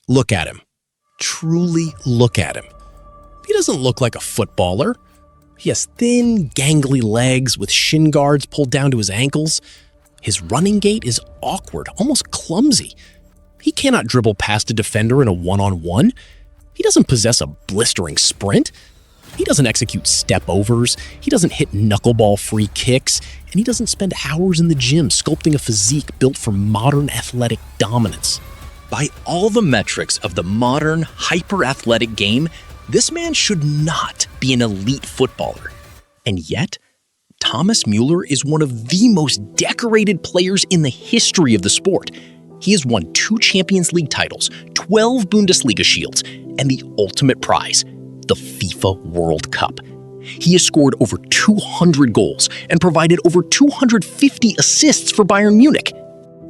Look at him. Truly look at him. He doesn't look like a footballer. He has thin, gangly legs with shin guards pulled down to his ankles. His running gait is awkward, almost clumsy. He cannot dribble past a defender in a one-on-one. He doesn't possess a blistering sprint. He doesn't execute step-overs. He doesn't hit knuckleball free kicks. And he doesn't spend hours in the gym sculpting a physique built for modern athletic dominance. By all the metrics of the modern, hyper-athletic game, this man should not be an elite footballer. And yet, Thomas Müller is one of the most decorated players in the history of the sport. He has won 2 Champions League titles, 12 Bundesliga shields, and the ultimate prize, the FIFA World Cup. He has scored over 200 goals and provided over 250 assists for Bayern Munich.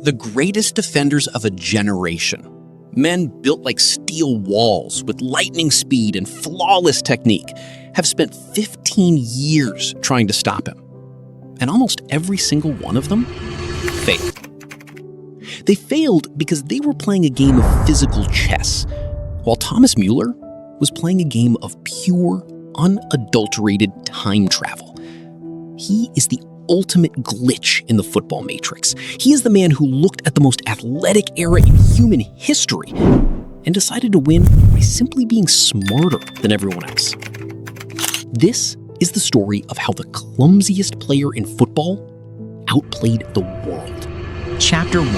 The greatest defenders of a generation. Men built like steel walls with lightning speed and flawless technique have spent 15 years trying to stop him. And almost every single one of them failed. They failed because they were playing a game of physical chess, while Thomas Müller was playing a game of pure, unadulterated time travel. He is the ultimate glitch in the football matrix. He is the man who looked at the most athletic era in human history and decided to win by simply being smarter than everyone else. This is the story of how the clumsiest player in football outplayed the world. Chapter 1: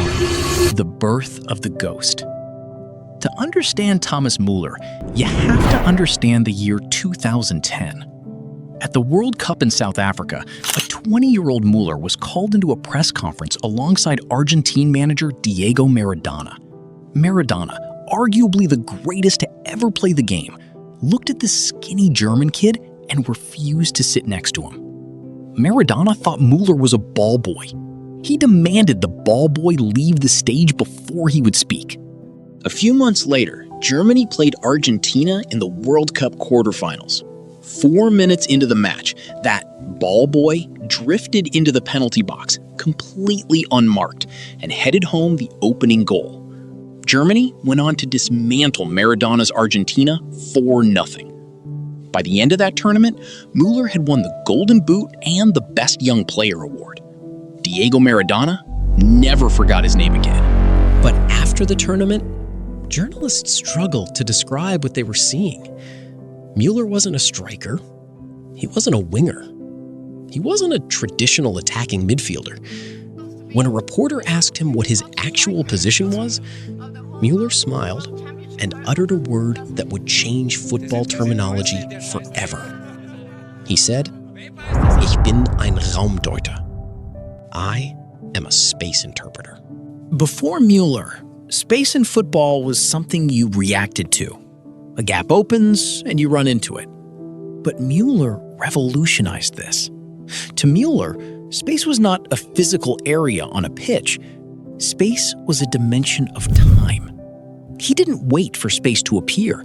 The Birth of the Ghost. To understand Thomas Müller, you have to understand the year 2010. At the World Cup in South Africa, a 20-year-old Müller was called into a press conference alongside Argentine manager Diego Maradona. Maradona, arguably the greatest to ever play the game, looked at this skinny German kid and refused to sit next to him. Maradona thought Müller was a ball boy. He demanded the ball boy leave the stage before he would speak. A few months later, Germany played Argentina in the World Cup quarterfinals. 4 minutes into the match, that ball boy drifted into the penalty box, completely unmarked, and headed home the opening goal. Germany went on to dismantle Maradona's Argentina 4-0. By the end of that tournament, Müller had won the Golden Boot and the Best Young Player award. Diego Maradona never forgot his name again. But after the tournament, journalists struggled to describe what they were seeing. Müller wasn't a striker. He wasn't a winger. He wasn't a traditional attacking midfielder. When a reporter asked him what his actual position was, Müller smiled and uttered a word that would change football terminology forever. He said, "Ich bin ein Raumdeuter." I am a space interpreter. Before Müller, space in football was something you reacted to. A gap opens and you run into it. But Müller revolutionized this. To Müller, space was not a physical area on a pitch. Space was a dimension of time. He didn't wait for space to appear.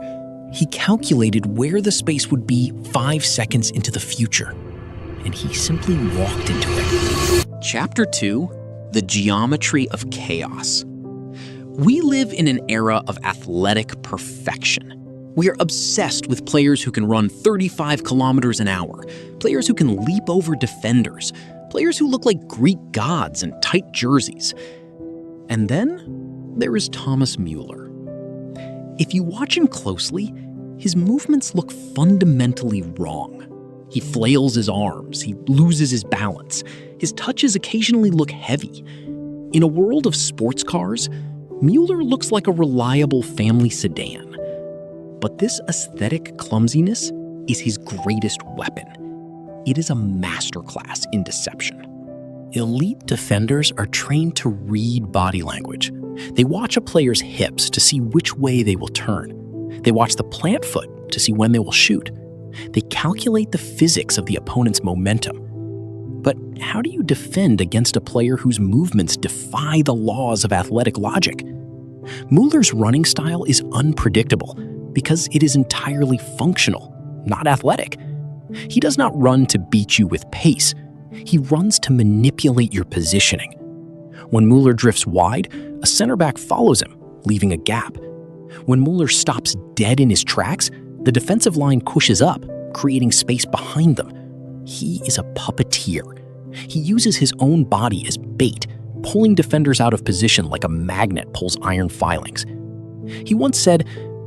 He calculated where the space would be 5 seconds into the future. And he simply walked into it. Chapter 2: The Geometry of Chaos. We live in an era of athletic perfection. We are obsessed with players who can run 35 kilometers an hour, players who can leap over defenders, players who look like Greek gods in tight jerseys. And then there is Thomas Müller. If you watch him closely, his movements look fundamentally wrong. He flails his arms, he loses his balance, his touches occasionally look heavy. In a world of sports cars, Müller looks like a reliable family sedan. But this aesthetic clumsiness is his greatest weapon. It is a masterclass in deception. Elite defenders are trained to read body language. They watch a player's hips to see which way they will turn. They watch the plant foot to see when they will shoot. They calculate the physics of the opponent's momentum. But how do you defend against a player whose movements defy the laws of athletic logic? Müller's running style is unpredictable because it is entirely functional, not athletic. He does not run to beat you with pace. He runs to manipulate your positioning. When Müller drifts wide, a center back follows him, leaving a gap. When Müller stops dead in his tracks, the defensive line pushes up, creating space behind them. He is a puppeteer. He uses his own body as bait, pulling defenders out of position like a magnet pulls iron filings. He once said,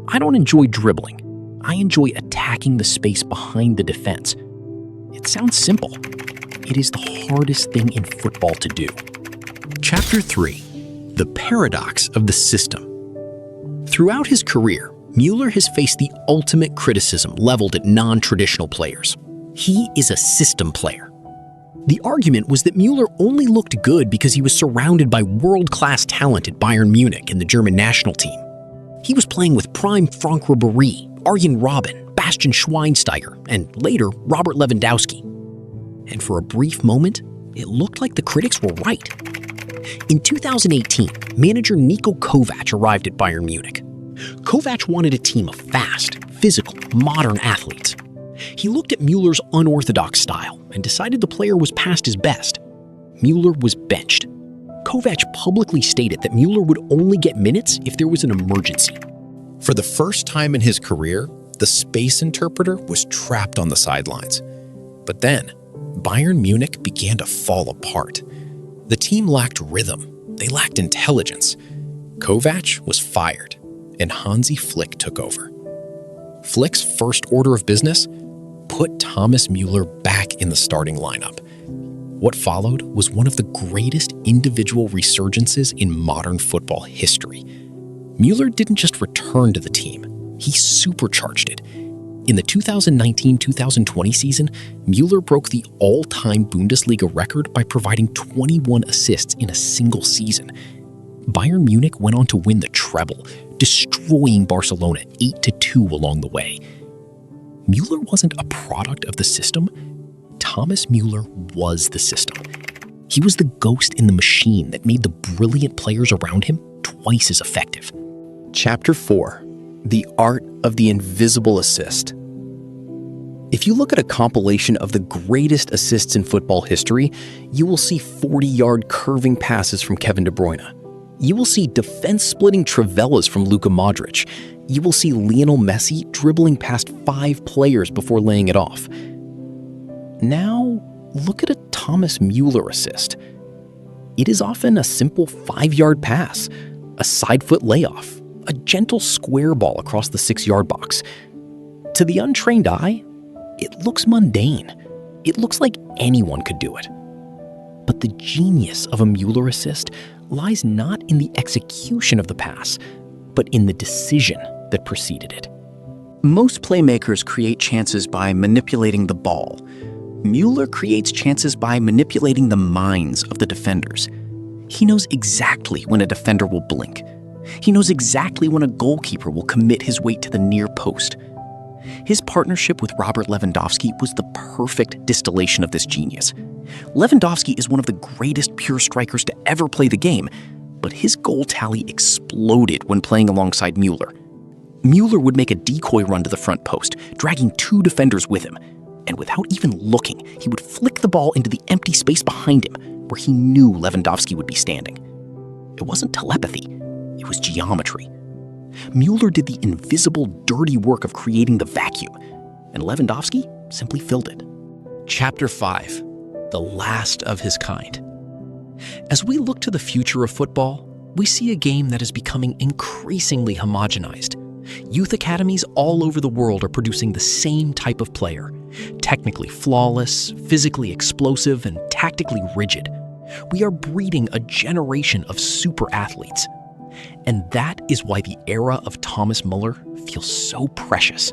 "I don't enjoy dribbling. I enjoy attacking the space behind the defense." It sounds simple. It is the hardest thing in football to do. Chapter 3. The Paradox of the System. Throughout his career, Müller has faced the ultimate criticism leveled at non-traditional players. He is a system player. The argument was that Müller only looked good because he was surrounded by world-class talent at Bayern Munich and the German national team. He was playing with prime Frank Ribéry, Arjen Robben, Bastian Schweinsteiger, and later Robert Lewandowski. And for a brief moment, it looked like the critics were right. In 2018, manager Niko Kovac arrived at Bayern Munich. Kovac wanted a team of fast, physical, modern athletes. He looked at Müller's unorthodox style and decided the player was past his best. Müller was benched. Kovac publicly stated that Müller would only get minutes if there was an emergency. For the first time in his career, the space interpreter was trapped on the sidelines. But then, Bayern Munich began to fall apart. The team lacked rhythm. They lacked intelligence. Kovac was fired, and Hansi Flick took over. Flick's first order of business? Put Thomas Müller back in the starting lineup. What followed was one of the greatest individual resurgences in modern football history. Müller didn't just return to the team, he supercharged it. In the 2019-2020 season, Müller broke the all-time Bundesliga record by providing 21 assists in a single season. Bayern Munich went on to win the treble, destroying Barcelona 8-2 along the way. Müller wasn't a product of the system. Thomas Müller was the system. He was the ghost in the machine that made the brilliant players around him twice as effective. Chapter 4. The Art of the Invisible Assist. If you look at a compilation of the greatest assists in football history, you will see 40-yard curving passes from Kevin De Bruyne. You will see defense-splitting trivellas from Luka Modric. You will see Lionel Messi dribbling past 5 players before laying it off. Now, look at a Thomas Müller assist. It is often a simple 5-yard pass, a side-foot layoff, a gentle square ball across the 6-yard box. To the untrained eye, it looks mundane. It looks like anyone could do it. But the genius of a Müller assist lies not in the execution of the pass, but in the decision that preceded it. Most playmakers create chances by manipulating the ball. Müller creates chances by manipulating the minds of the defenders. He knows exactly when a defender will blink. He knows exactly when a goalkeeper will commit his weight to the near post. His partnership with Robert Lewandowski was the perfect distillation of this genius. Lewandowski is one of the greatest pure strikers to ever play the game, but his goal tally exploded when playing alongside Müller. Müller would make a decoy run to the front post, dragging 2 defenders with him, and without even looking, he would flick the ball into the empty space behind him, where he knew Lewandowski would be standing. It wasn't telepathy, it was geometry. Müller did the invisible, dirty work of creating the vacuum, and Lewandowski simply filled it. Chapter 5. The last of his kind. As we look to the future of football, we see a game that is becoming increasingly homogenized. Youth academies all over the world are producing the same type of player, technically flawless, physically explosive, and tactically rigid. We are breeding a generation of super athletes. And that is why the era of Thomas Müller feels so precious.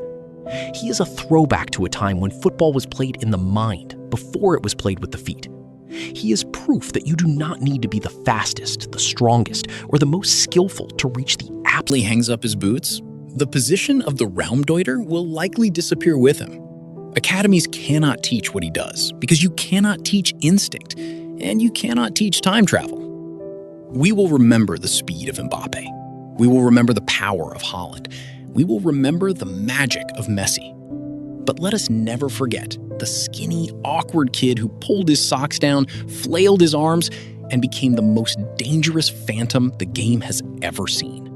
He is a throwback to a time when football was played in the mind before it was played with the feet. He is proof that you do not need to be the fastest, the strongest, or the most skillful to reach the Aptly hangs up his boots. The position of the Raumdeuter will likely disappear with him. Academies cannot teach what he does because you cannot teach instinct and you cannot teach time travel. We will remember the speed of Mbappe. We will remember the power of Haaland. We will remember the magic of Messi. But let us never forget the skinny, awkward kid who pulled his socks down, flailed his arms, and became the most dangerous phantom the game has ever seen.